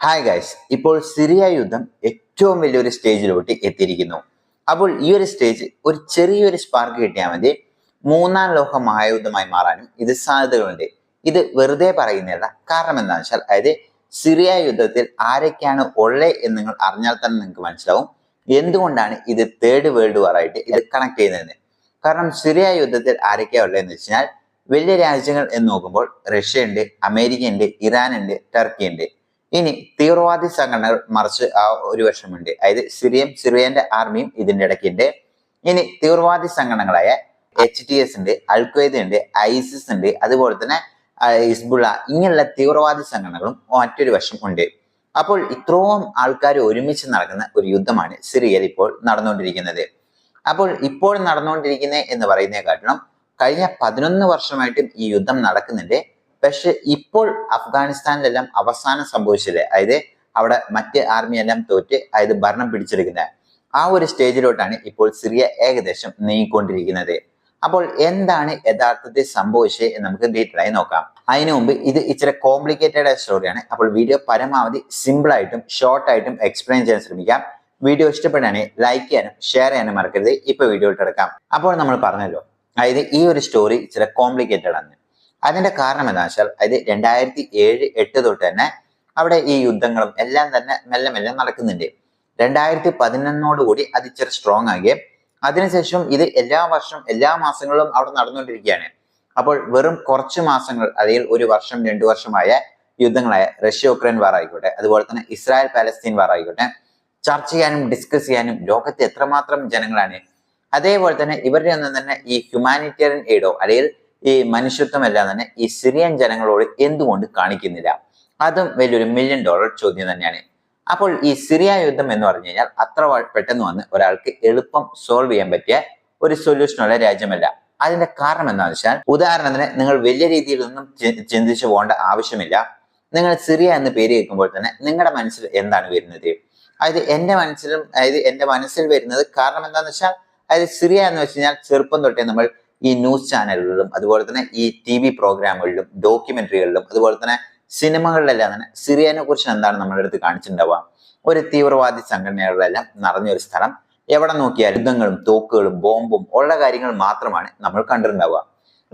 Hi guys, ഇപ്പോൾ Syria യുദ്ധം ഏറ്റവും വലിയൊരു സ്റ്റേജിലോട്ട് എത്തിയിരിക്കുന്നു. അപ്പോൾ ഈ ഒരു സ്റ്റേജ് ഒരു ചെറിയൊരു സ്പാർക്ക് കിട്ടിയാൽ മതി മൂന്നാം ലോക മഹായുദ്ധമായി മാറാനും ഇത് സാധ്യതകളുണ്ട്. ഇത് വെറുതെ പറയുന്നില്ല. കാരണം എന്താണെന്ന് വെച്ചാൽ സിറിയ യുദ്ധത്തിൽ ആരൊക്കെയാണ് ഉള്ളത് എന്ന് നിങ്ങൾ അറിഞ്ഞാൽ തന്നെ നിങ്ങൾക്ക് മനസ്സിലാവും എന്തുകൊണ്ടാണ് ഇത് തേർഡ് വേൾഡ് വാർ ആയിട്ട് ഇത് കണക്ട് ചെയ്യുന്നത്. കാരണം സിറിയ യുദ്ധത്തിൽ ആരൊക്കെയാണ് ഉള്ളതെന്ന് വെച്ചാൽ വലിയ രാജ്യങ്ങൾ എന്ന് നോക്കുമ്പോൾ റഷ്യ ഉണ്ട്, അമേരിക്ക ഉണ്ട്, ഇറാൻ ഉണ്ട്, ടർക്കി ഉണ്ട്. ഇനി തീവ്രവാദി സംഘടനകൾ മറിച്ച് ആ ഒരു വശമുണ്ട്, സിറിയന്റെ ആർമിയും ഇതിന്റെ ഇടയ്ക്കുണ്ട്. ഇനി തീവ്രവാദി സംഘടനകളായ HTS ഉണ്ട്, അൽഖ്വയ്ദ ഉണ്ട്, ഐസിസ് ഉണ്ട്, അതുപോലെ തന്നെ ഹിസ്ബുള്ള, ഇങ്ങനെയുള്ള തീവ്രവാദി സംഘടനകളും മറ്റൊരു വശം ഉണ്ട്. അപ്പോൾ ഇത്രയും ആൾക്കാർ ഒരുമിച്ച് നടക്കുന്ന ഒരു യുദ്ധമാണ് സിറിയയിൽ ഇപ്പോൾ നടന്നുകൊണ്ടിരിക്കുന്നത്. അപ്പോൾ ഇപ്പോൾ നടന്നുകൊണ്ടിരിക്കുന്നത് എന്ന് പറയുന്നതിനെക്കാട്ടിലും കഴിഞ്ഞ 11 വർഷമായിട്ടും ഈ യുദ്ധം നടക്കുന്നുണ്ട്. പക്ഷെ ഇപ്പോൾ അഫ്ഗാനിസ്ഥാനിലെല്ലാം അവസാനം സംഭവിച്ചില്ലേ, അവിടെ മറ്റ് ആർമിയെല്ലാം തോറ്റ് ഭരണം പിടിച്ചെടുക്കുന്നത് ആ ഒരു സ്റ്റേജിലോട്ടാണ് ഇപ്പോൾ സിറിയ ഏകദേശം നീങ്ങിക്കൊണ്ടിരിക്കുന്നത്. അപ്പോൾ എന്താണ് യഥാർത്ഥത്തിൽ സംഭവിച്ചത് എന്ന് നമുക്ക് ഡീറ്റെയിൽ ആയി നോക്കാം. അതിനു മുമ്പ് ഇത് ഇച്ചിരി കോംപ്ലിക്കേറ്റഡ് ആയ സ്റ്റോറിയാണ്. അപ്പോൾ വീഡിയോ പരമാവധി സിമ്പിൾ ആയിട്ടും ഷോർട്ടായിട്ടും എക്സ്പ്ലെയിൻ ചെയ്യാൻ ശ്രമിക്കാം. വീഡിയോ ഇഷ്ടപ്പെടുകയാണെങ്കിൽ ലൈക്ക് ചെയ്യാനും ഷെയർ ചെയ്യാനും മറക്കരുത്. ഇപ്പൊ വീഡിയോ ഇട്ടെടുക്കാം. അപ്പോൾ നമ്മൾ പറഞ്ഞല്ലോ, ഈ ഒരു സ്റ്റോറി ഇച്ചിരി കോംപ്ലിക്കേറ്റഡ് ആണ്. അതിന്റെ കാരണം എന്താണെന്ന് വെച്ചാൽ 2007-8 തൊട്ട് തന്നെ അവിടെ ഈ യുദ്ധങ്ങളും എല്ലാം തന്നെ മെല്ലെ മെല്ലെ നടക്കുന്നുണ്ട്. 2011 കൂടി അത് ഇച്ചിരി സ്ട്രോങ് ആകുകയും അതിനുശേഷം ഇത് എല്ലാ വർഷവും എല്ലാ മാസങ്ങളിലും അവിടെ നടന്നുകൊണ്ടിരിക്കുകയാണ്. അപ്പോൾ വെറും കുറച്ച് മാസങ്ങൾ, അല്ലെങ്കിൽ ഒരു വർഷം 2 വർഷമായ യുദ്ധങ്ങളായ റഷ്യ യുക്രൈൻ വാർ ആയിക്കോട്ടെ, അതുപോലെ തന്നെ ഇസ്രായേൽ പാലസ്തീൻ വാർ ആയിക്കോട്ടെ, ചർച്ച ചെയ്യാനും ഡിസ്കസ് ചെയ്യാനും ലോകത്ത് എത്രമാത്രം ജനങ്ങളാണ്. അതേപോലെ തന്നെ ഇവരുടെ ഒന്നും തന്നെ ഈ ഹ്യൂമാനിറ്റേറിയൻ എയ്ഡോ അല്ലെങ്കിൽ ഈ മനുഷ്യത്വമെല്ലാം തന്നെ ഈ സിറിയൻ ജനങ്ങളോട് എന്തുകൊണ്ട് കാണിക്കുന്നില്ല? അതും വലിയൊരു $1 മില്യൺ ചോദ്യം തന്നെയാണ്. അപ്പോൾ ഈ സിറിയ യുദ്ധം എന്ന് പറഞ്ഞു കഴിഞ്ഞാൽ അത്ര പെട്ടെന്ന് വന്ന് ഒരാൾക്ക് എളുപ്പം സോൾവ് ചെയ്യാൻ പറ്റിയ ഒരു സൊല്യൂഷനുള്ള രാജ്യമല്ല. അതിന്റെ കാരണം എന്താണെന്ന് വെച്ചാൽ, ഉദാഹരണത്തിന് നിങ്ങൾ വലിയ രീതിയിലൊന്നും ചിന്തിച്ചു പോകേണ്ട ആവശ്യമില്ല. നിങ്ങൾ സിറിയ എന്ന് പേര് കേൾക്കുമ്പോൾ തന്നെ നിങ്ങളുടെ മനസ്സിൽ എന്താണ് വരുന്നത്? എന്റെ മനസ്സിൽ വരുന്നത് കാരണം എന്താണെന്ന് വെച്ചാൽ സിറിയ എന്ന് വെച്ച് കഴിഞ്ഞാൽ ചെറുപ്പം തൊട്ടേ നമ്മൾ ഈ ന്യൂസ് ചാനലുകളിലും അതുപോലെ തന്നെ ഈ TV പ്രോഗ്രാമുകളിലും ഡോക്യുമെന്ററികളിലും അതുപോലെ തന്നെ സിനിമകളിലെല്ലാം തന്നെ സിറിയനെ കുറിച്ച് എന്താണ് നമ്മുടെ അടുത്ത് കാണിച്ചിട്ടുണ്ടാവുക? ഒരു തീവ്രവാദി സംഘടനകളിലെല്ലാം നിറഞ്ഞൊരു സ്ഥലം, എവിടെ നോക്കിയാൽ യുദ്ധങ്ങളും തോക്കുകളും ബോംബും ഉള്ള കാര്യങ്ങൾ മാത്രമാണ് നമ്മൾ കണ്ടിട്ടുണ്ടാവുക.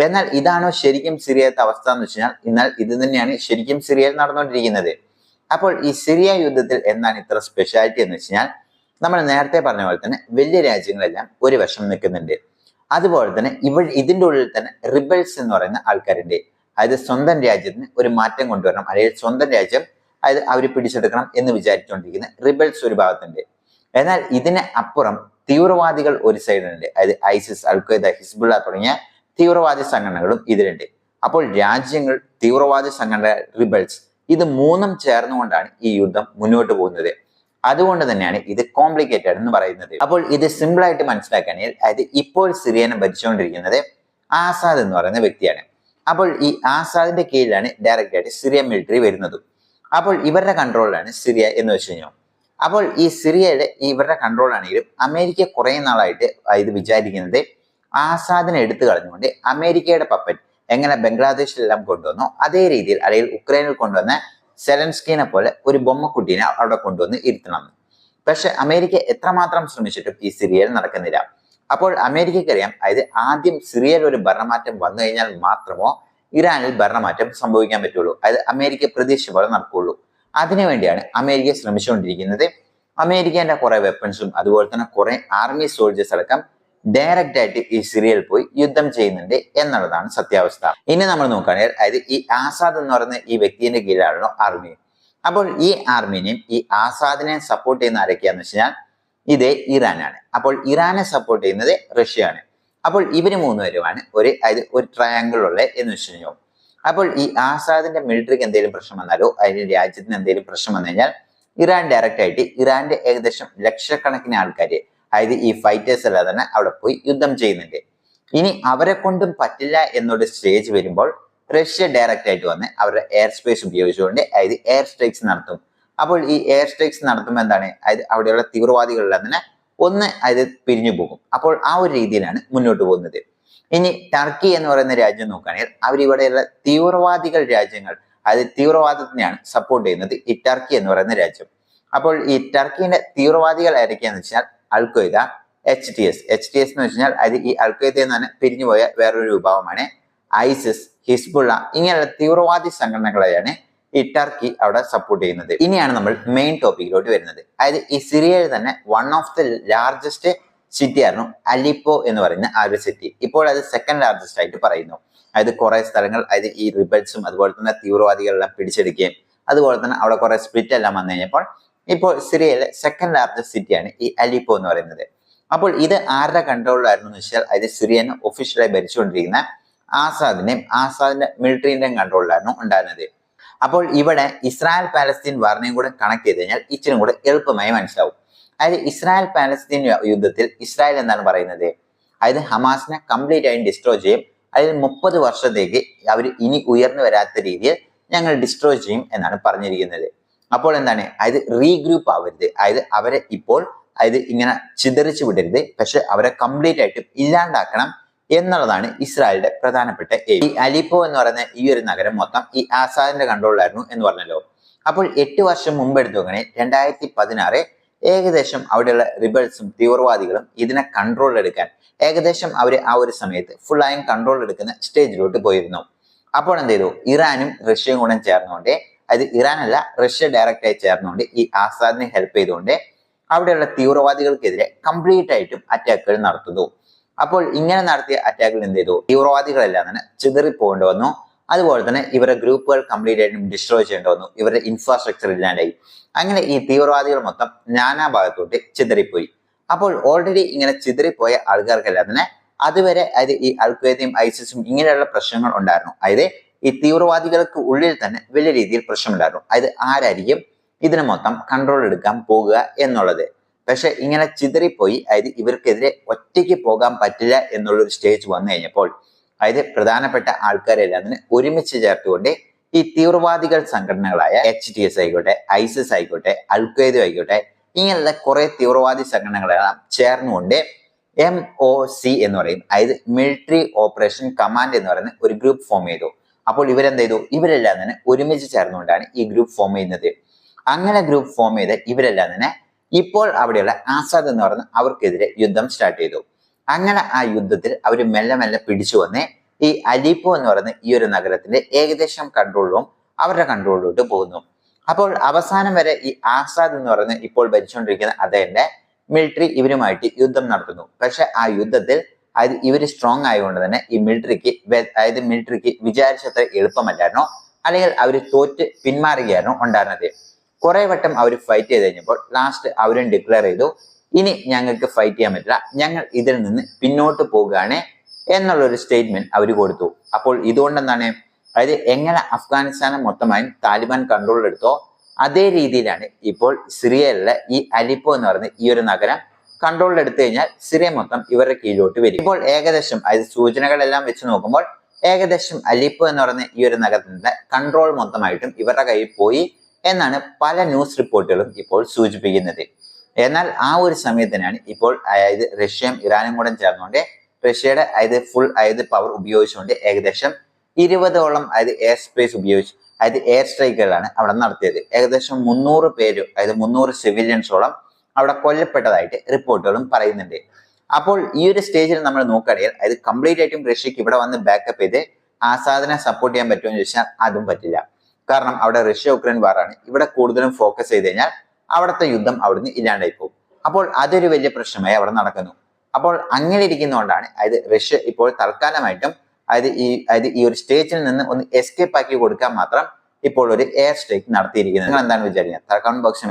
എന്നാൽ ഇതാണോ ശരിക്കും സിറിയത്തെ അവസ്ഥ എന്ന് വെച്ച് കഴിഞ്ഞാൽ, എന്നാൽ ഇത് തന്നെയാണ് ശരിക്കും സിറിയയിൽ നടന്നുകൊണ്ടിരിക്കുന്നത്. അപ്പോൾ ഈ സിറിയ യുദ്ധത്തിൽ എന്താണ് ഇത്ര സ്പെഷ്യാലിറ്റി എന്ന് വെച്ച് കഴിഞ്ഞാൽ, നമ്മൾ നേരത്തെ പറഞ്ഞ പോലെ തന്നെ വലിയ രാജ്യങ്ങളെല്ലാം ഒരു വശം നിൽക്കുന്നുണ്ട്. അതുപോലെ തന്നെ ഇതിന്റെ ഉള്ളിൽ തന്നെ റിബൽസ് എന്ന് പറയുന്ന ആൾക്കാരുണ്ട്. സ്വന്തം രാജ്യത്തിന് ഒരു മാറ്റം കൊണ്ടുവരണം, അല്ലെങ്കിൽ സ്വന്തം രാജ്യം അവർ പിടിച്ചെടുക്കണം എന്ന് വിചാരിച്ചുകൊണ്ടിരിക്കുന്ന റിബൽസ് ഒരു ഭാഗത്തുണ്ട്. എന്നാൽ ഇതിന് അപ്പുറം തീവ്രവാദികൾ ഒരു സൈഡിലുണ്ട്. ഐസിസ്, അൽഖ്വയ്ദ, ഹിസ്ബുള്ള തുടങ്ങിയ തീവ്രവാദി സംഘടനകളും ഇതിലുണ്ട്. അപ്പോൾ രാജ്യങ്ങൾ, തീവ്രവാദി സംഘടന, റിബൽസ്, ഇത് മൂന്നും ചേർന്നുകൊണ്ടാണ് ഈ യുദ്ധം മുന്നോട്ട് പോകുന്നത്. അതുകൊണ്ട് തന്നെയാണ് ഇത് കോംപ്ലിക്കേറ്റഡ് എന്ന് പറയുന്നത്. അപ്പോൾ ഇത് സിമ്പിൾ ആയിട്ട് മനസ്സിലാക്കുകയാണെങ്കിൽ ഇപ്പോൾ സിറിയനെ ഭരിച്ചുകൊണ്ടിരിക്കുന്നത് ആസാദ് എന്ന് പറയുന്ന വ്യക്തിയാണ്. അപ്പോൾ ഈ ആസാദിന്റെ കീഴിലാണ് ഡയറക്റ്റ് ആയിട്ട് സിറിയൻ മിലിറ്ററി വരുന്നതും. അപ്പോൾ ഇവരുടെ കൺട്രോളിലാണ് സിറിയ എന്ന് വെച്ച് കഴിഞ്ഞാൽ. അപ്പോൾ ഈ സിറിയയുടെ ഇവരുടെ കൺട്രോളാണെങ്കിലും അമേരിക്ക കുറെ നാളായിട്ട് ഇത് വിചാരിക്കുന്നത് ആസാദിനെ എടുത്തു കളഞ്ഞുകൊണ്ട് അമേരിക്കയുടെ പപ്പറ്റ് എങ്ങനെ ബംഗ്ലാദേശിലെല്ലാം കൊണ്ടുവന്നോ അതേ രീതിയിൽ, അല്ലെങ്കിൽ ഉക്രൈനിൽ കൊണ്ടുവന്ന സെലൻസ്കീനെ പോലെ ഒരു ബൊമ്മക്കുട്ടീനെ അവിടെ കൊണ്ടുവന്ന് ഇരുത്തണം. പക്ഷെ അമേരിക്ക എത്രമാത്രം ശ്രമിച്ചിട്ടും ഈ സിറിയയിൽ നടക്കുന്നില്ല. അപ്പോൾ അമേരിക്കയ്ക്ക് അറിയാം, ആദ്യം സിറിയയിൽ ഒരു ഭരണമാറ്റം വന്നു കഴിഞ്ഞാൽ മാത്രമോ ഇറാനിൽ ഭരണമാറ്റം സംഭവിക്കാൻ പറ്റുള്ളൂ. അമേരിക്ക പ്രതീക്ഷ പോലെ നടക്കുകയുള്ളൂ. അതിനുവേണ്ടിയാണ് അമേരിക്ക ശ്രമിച്ചുകൊണ്ടിരിക്കുന്നത്. അമേരിക്കേന്റെ കുറെ വെപ്പൺസും അതുപോലെ തന്നെ കുറെ ആർമി സോൾജേഴ്സ് അടക്കം ഡയറക്റ്റ് ആയിട്ട് ഈ സിറിയയിൽ പോയി യുദ്ധം ചെയ്യുന്നുണ്ട് എന്നുള്ളതാണ് സത്യാവസ്ഥ. ഇനി നമ്മൾ നോക്കുകയാണെങ്കിൽ ഈ ആസാദ് എന്ന് പറയുന്ന ഈ വ്യക്തിന്റെ കീഴിലാണല്ലോ ആർമി. അപ്പോൾ ഈ ആർമിനെയും ഈ ആസാദിനെയും സപ്പോർട്ട് ചെയ്യുന്ന ആരൊക്കെയാന്ന് വെച്ച് കഴിഞ്ഞാൽ ഇറാനാണ്. അപ്പോൾ ഇറാനെ സപ്പോർട്ട് ചെയ്യുന്നത് റഷ്യയാണ്. അപ്പോൾ ഇവര് മൂന്നുപേരുമാണ് ഒരു ട്രയാങ്കിൾ ഉള്ളത് എന്ന് വെച്ച് കഴിഞ്ഞാൽ. അപ്പോൾ ഈ ആസാദിന്റെ മിലിറ്ററിക്ക് എന്തെങ്കിലും പ്രശ്നം വന്നാലോ അതിന്റെ രാജ്യത്തിന് എന്തെങ്കിലും പ്രശ്നം വന്നു കഴിഞ്ഞാൽ ഇറാൻ ഡയറക്റ്റ് ആയിട്ട് ഇറാന്റെ ഏകദേശം ലക്ഷക്കണക്കിന് ആൾക്കാര്, ഈ ഫൈറ്റേഴ്സ് എല്ലാം തന്നെ അവിടെ പോയി യുദ്ധം ചെയ്യുന്നുണ്ട്. ഇനി അവരെ കൊണ്ടും പറ്റില്ല എന്നൊരു സ്റ്റേജ് വരുമ്പോൾ റഷ്യ ഡയറക്റ്റ് ആയിട്ട് വന്ന് അവരുടെ എയർ സ്പേസ് ഉപയോഗിച്ചുകൊണ്ട് എയർ സ്ട്രൈക്സ് നടത്തും. അപ്പോൾ ഈ എയർ സ്ട്രൈക്സ് നടത്തുമ്പോൾ എന്താണ്, അവിടെയുള്ള തീവ്രവാദികളെല്ലാം തന്നെ പിരിഞ്ഞു പോകും. അപ്പോൾ ആ ഒരു രീതിയിലാണ് മുന്നോട്ട് പോകുന്നത്. ഇനി ടർക്കി എന്ന് പറയുന്ന രാജ്യം നോക്കുകയാണെങ്കിൽ അവരിവിടെയുള്ള തീവ്രവാദികൾ രാജ്യങ്ങൾ അതായത് തീവ്രവാദത്തിനെയാണ് സപ്പോർട്ട് ചെയ്യുന്നത് ഈ ടർക്കി എന്ന് പറയുന്ന രാജ്യം. അപ്പോൾ ഈ ടർക്കിന്റെ തീവ്രവാദികൾ ആരൊക്കെയാന്ന് വെച്ചാൽ അൽ-ഖ്വയ്ദ, HTS എന്ന് വെച്ചാൽ അത് ഈ അൽ-ഖ്വയ്ദയിൽ നിന്ന് പിരിഞ്ഞുപോയ വേറൊരു വിഭാഗമാണ്. ഐസിസ്, ഹിസ്ബുള്ള ഇങ്ങനെയുള്ള തീവ്രവാദി സംഘടനകളെയാണ് ഈ ടർക്കി അവിടെ സപ്പോർട്ട് ചെയ്യുന്നത്. ഇനിയാണ് നമ്മൾ മെയിൻ ടോപ്പിക്കിലോട്ട് വരുന്നത്. അതായത് ഈ സിറിയയിൽ തന്നെ one of the largest city ആയിരുന്നു അലിപ്പോ എന്ന് പറയുന്ന ആ ഒരു സിറ്റി. ഇപ്പോൾ അത് സെക്കൻഡ് ലാർജസ്റ്റ് ആയിട്ട് പറയുന്നു. അതായത് കുറെ സ്ഥലങ്ങൾ അതായത് ഈ റിബൽസും അതുപോലെ തന്നെ തീവ്രവാദികളെല്ലാം പിടിച്ചെടുക്കുകയും അതുപോലെ തന്നെ അവിടെ കുറെ സ്പ്ലിറ്റ് എല്ലാം വന്നു കഴിഞ്ഞപ്പോൾ ഇപ്പോൾ സിറിയയിലെ സെക്കൻഡ് ലാർജസ്റ്റ് സിറ്റിയാണ് ഈ അലിപ്പോ എന്ന് പറയുന്നത്. അപ്പോൾ ഇത് ആരുടെ കൺട്രോളിലായിരുന്നു എന്ന് വെച്ചാൽ അത് സിറിയനെ ഒഫീഷ്യലായി ഭരിച്ചുകൊണ്ടിരിക്കുന്ന ആസാദിന്റെ മിലിറ്ററിന്റെയും കൺട്രോളിലായിരുന്നു ഉണ്ടായിരുന്നത്. അപ്പോൾ ഇവിടെ ഇസ്രായേൽ പാലസ്തീൻ വാറിനെയും കൂടെ കണക്ട് ചെയ്ത് കഴിഞ്ഞാൽ ഇച്ചിരി കൂടെ എളുപ്പമായി മനസ്സിലാവും. അതായത് ഇസ്രായേൽ പാലസ്തീൻ യുദ്ധത്തിൽ ഇസ്രായേൽ എന്താണ് പറയുന്നത്, അതായത് ഹമാസിനെ കംപ്ലീറ്റ് ആയി ഡിസ്ട്രോയ് ചെയ്യും, അതായത് 30 വർഷത്തേക്ക് അവർ ഇനി ഉയർന്നു വരാത്ത രീതിയിൽ ഞങ്ങൾ ഡിസ്ട്രോയ് ചെയ്യും എന്നാണ് പറഞ്ഞിരിക്കുന്നത്. അപ്പോൾ എന്താണ്, അതായത് റീഗ്രൂപ്പ് ആവരുത്, അതായത് അവരെ ഇപ്പോൾ അതായത് ഇങ്ങനെ ചിതറിച്ചു വിടരുത്, പക്ഷെ അവരെ കംപ്ലീറ്റ് ആയിട്ടും ഇല്ലാണ്ടാക്കണം എന്നുള്ളതാണ് ഇസ്രായേലിന്റെ പ്രധാനപ്പെട്ട എയിം. ഈ അലിപ്പോ എന്ന് പറയുന്ന ഈ ഒരു നഗരം മൊത്തം ഈ ആസാദിന്റെ കൺട്രോളിലായിരുന്നു എന്ന് പറഞ്ഞല്ലോ. അപ്പോൾ 8 വർഷം മുമ്പ് എടുത്തു നോക്കണേ 2016 ഏകദേശം അവിടെയുള്ള റിബൽസും തീവ്രവാദികളും ഇതിനെ കൺട്രോൾ എടുക്കാൻ ഏകദേശം അവർ ആ ഒരു സമയത്ത് ഫുള്ളായും കൺട്രോൾ എടുക്കുന്ന സ്റ്റേജിലോട്ട് പോയിരുന്നു. അപ്പോൾ എന്ത് ചെയ്തു, ഇറാനും റഷ്യയും കൂടെ ചേർന്നുകൊണ്ട്, അതായത് ഇറാൻ അല്ല റഷ്യ ഡയറക്റ്റ് ആയി ചേർന്നുകൊണ്ട് ഈ ആസാദിനെ ഹെൽപ്പ് ചെയ്തുകൊണ്ട് അവിടെയുള്ള തീവ്രവാദികൾക്കെതിരെ കംപ്ലീറ്റ് ആയിട്ടും അറ്റാക്കുകൾ നടത്തുന്നു. അപ്പോൾ ഇങ്ങനെ നടത്തിയ അറ്റാക്കുകൾ എന്ത് ചെയ്തു, തീവ്രവാദികളെല്ലാം തന്നെ ചിതറിപ്പോകേണ്ടി വന്നു. അതുപോലെ തന്നെ ഇവരുടെ ഗ്രൂപ്പുകൾ കംപ്ലീറ്റ് ആയിട്ടും ഡിസ്ട്രോയ് ചെയ്യേണ്ടി വന്നു, ഇവരുടെ ഇൻഫ്രാസ്ട്രക്ചർ ഇല്ലാണ്ടായി. അങ്ങനെ ഈ തീവ്രവാദികൾ മൊത്തം നാനാഭാഗത്തോട്ട് ചിതറിപ്പോയി. അപ്പോൾ ഓൾറെഡി ഇങ്ങനെ ചിതറിപ്പോയ ആൾക്കാർക്കെല്ലാം തന്നെ അതുവരെ അതായത് ഈ അൽ-ഖ്വയ്ദയും ഐസിസും ഇങ്ങനെയുള്ള പ്രശ്നങ്ങൾ ഉണ്ടായിരുന്നു. അതായത് ഈ തീവ്രവാദികൾക്ക് ഉള്ളിൽ തന്നെ വലിയ രീതിയിൽ പ്രശ്നമുണ്ടായിരുന്നു. അതായത് ആരായിരിക്കും ഇതിനെ മൊത്തം കൺട്രോൾ എടുക്കാൻ പോകുക എന്നുള്ളത്. പക്ഷെ ഇങ്ങനെ ചിതറിപ്പോയി, അതായത് ഇവർക്കെതിരെ ഒറ്റയ്ക്ക് പോകാൻ പറ്റില്ല എന്നുള്ളൊരു സ്റ്റേജ് വന്നു കഴിഞ്ഞപ്പോൾ അതായത് പ്രധാനപ്പെട്ട ആൾക്കാരെല്ലാം തന്നെ ഒരുമിച്ച് ചേർത്തുകൊണ്ട് ഈ തീവ്രവാദികൾ സംഘടനകളായ HTS ആയിക്കോട്ടെ, ഐസിസ് ആയിക്കോട്ടെ, അൽ-ഖ്വയ്ദ ആയിക്കോട്ടെ, ഇങ്ങനെയുള്ള കുറെ തീവ്രവാദി സംഘടനകളെല്ലാം ചേർന്നുകൊണ്ട് MOC എന്ന് പറയും, അതായത് മിലിറ്ററി ഓപ്പറേഷൻ കമാൻഡ് എന്ന് പറയുന്ന ഒരു ഗ്രൂപ്പ് ഫോം ചെയ്തു. അപ്പോൾ ഇവരെന്ത് ചെയ്തു, ഇവരെല്ലാം തന്നെ ഒരുമിച്ച് ചേർന്നുകൊണ്ടാണ് ഈ ഗ്രൂപ്പ് ഫോം ചെയ്യുന്നത്. അങ്ങനെ ഗ്രൂപ്പ് ഫോം ചെയ്ത് ഇവരെല്ലാം തന്നെ ഇപ്പോൾ അവിടെയുള്ള ആസാദ് എന്ന് പറയുന്ന അവർക്കെതിരെ യുദ്ധം സ്റ്റാർട്ട് ചെയ്തു. അങ്ങനെ ആ യുദ്ധത്തിൽ അവർ മെല്ലെ മെല്ലെ പിടിച്ചു വന്ന് ഈ അലിപ്പോ എന്ന് പറയുന്ന ഈ ഒരു നഗരത്തിന്റെ ഏകദേശം കൺട്രോളിലും അവരുടെ കൺട്രോളിലോട്ട് പോകുന്നു. അപ്പോൾ അവസാനം വരെ ഈ ആസാദ് എന്ന് പറയുന്ന ഇപ്പോൾ ഭരിച്ചുകൊണ്ടിരിക്കുന്ന അദ്ദേഹത്തിന്റെ മിലിറ്ററി ഇവരുമായിട്ട് യുദ്ധം നടത്തുന്നു. പക്ഷെ ആ യുദ്ധത്തിൽ അതായത് ഇവര് സ്ട്രോങ് ആയതുകൊണ്ട് തന്നെ ഈ മിലിറ്ററിക്ക് വിചാരിച്ചത്ര എളുപ്പമല്ലായിരുന്നു, അല്ലെങ്കിൽ അവർ തോറ്റ് പിന്മാറുകയായിരുന്നു ഉണ്ടായിരുന്നത്. കുറെ വട്ടം അവർ ഫൈറ്റ് ചെയ്ത് കഴിഞ്ഞപ്പോൾ ലാസ്റ്റ് അവരും ഡിക്ലെയർ ചെയ്തു, ഇനി ഞങ്ങൾക്ക് ഫൈറ്റ് ചെയ്യാൻ പറ്റില്ല, ഞങ്ങൾ ഇതിൽ നിന്ന് പിന്നോട്ട് പോകുകയാണ് എന്നുള്ളൊരു സ്റ്റേറ്റ്മെന്റ് അവർ കൊടുത്തു. അപ്പോൾ ഇതുകൊണ്ട് എന്താണ്, അതായത് എങ്ങനെ അഫ്ഗാനിസ്ഥാനെ മൊത്തമായും താലിബാൻ കൺട്രോൾ എടുത്തോ അതേ രീതിയിലാണ് ഇപ്പോൾ സിറിയയിലെ ഈ അലിപ്പോ എന്ന് പറയുന്ന ഈ ഒരു നഗരം കൺട്രോൾ എടുത്തു കഴിഞ്ഞാൽ സിറിയ മൊത്തം ഇവരുടെ കീഴിലോട്ട് വരും. ഇപ്പോൾ ഏകദേശം അതായത് സൂചനകളെല്ലാം വെച്ച് നോക്കുമ്പോൾ ഏകദേശം അലിപ്പോ എന്ന് പറയുന്ന ഈ ഒരു നഗരത്തിന്റെ കൺട്രോൾ മൊത്തമായിട്ടും ഇവരുടെ കയ്യിൽ പോയി എന്നാണ് പല ന്യൂസ് റിപ്പോർട്ടുകളും ഇപ്പോൾ സൂചിപ്പിക്കുന്നത്. എന്നാൽ ആ ഒരു സമയത്തിനാണ് ഇപ്പോൾ അതായത് റഷ്യയും ഇറാനും കൂടെ ചേർന്നുകൊണ്ട് റഷ്യയുടെ അതായത് പവർ ഉപയോഗിച്ചുകൊണ്ട് ഏകദേശം 20ഓളം അതായത് എയർ സ്പേസ് ഉപയോഗിച്ച് അതായത് എയർ സ്ട്രൈക്കുകളാണ് അവിടെ നടത്തിയത്. ഏകദേശം 300 പേര് അതായത് 300 സിവിലിയൻസോളം അവിടെ കൊല്ലപ്പെട്ടതായിട്ട് റിപ്പോർട്ടുകളും പറയുന്നുണ്ട്. അപ്പോൾ ഈ ഒരു സ്റ്റേജിൽ നമ്മൾ നോക്കുകയാണെങ്കിൽ അതായത് കംപ്ലീറ്റ് ആയിട്ടും റഷ്യക്ക് ഇവിടെ വന്ന് ബാക്കപ്പ് ചെയ്ത് ആസാദിനെ സപ്പോർട്ട് ചെയ്യാൻ പറ്റുമെന്ന് ചോദിച്ചാൽ അതും പറ്റില്ല. കാരണം അവിടെ റഷ്യ ഉക്രൈൻ വാറാണ്. ഇവിടെ കൂടുതലും ഫോക്കസ് ചെയ്ത് കഴിഞ്ഞാൽ അവിടുത്തെ യുദ്ധം അവിടുന്ന് ഇല്ലാണ്ടായി പോകും. അപ്പോൾ അതൊരു വലിയ പ്രശ്നമായി അവിടെ നടക്കുന്നു. അപ്പോൾ അങ്ങനെ ഇരിക്കുന്നതുകൊണ്ടാണ് അതായത് റഷ്യ ഇപ്പോൾ തൽക്കാലമായിട്ടും അതായത് ഈ ഒരു സ്റ്റേജിൽ നിന്ന് ഒന്ന് എസ്കേപ്പ് ആക്കി കൊടുക്കാൻ മാത്രം ഇപ്പോൾ ഒരു എയർ സ്ട്രൈക്ക് നടത്തിയിരിക്കുന്നത്. നിങ്ങൾ എന്താണ് വിചാരിക്കുന്നത്? കമന്റ് ബോക്സിൽ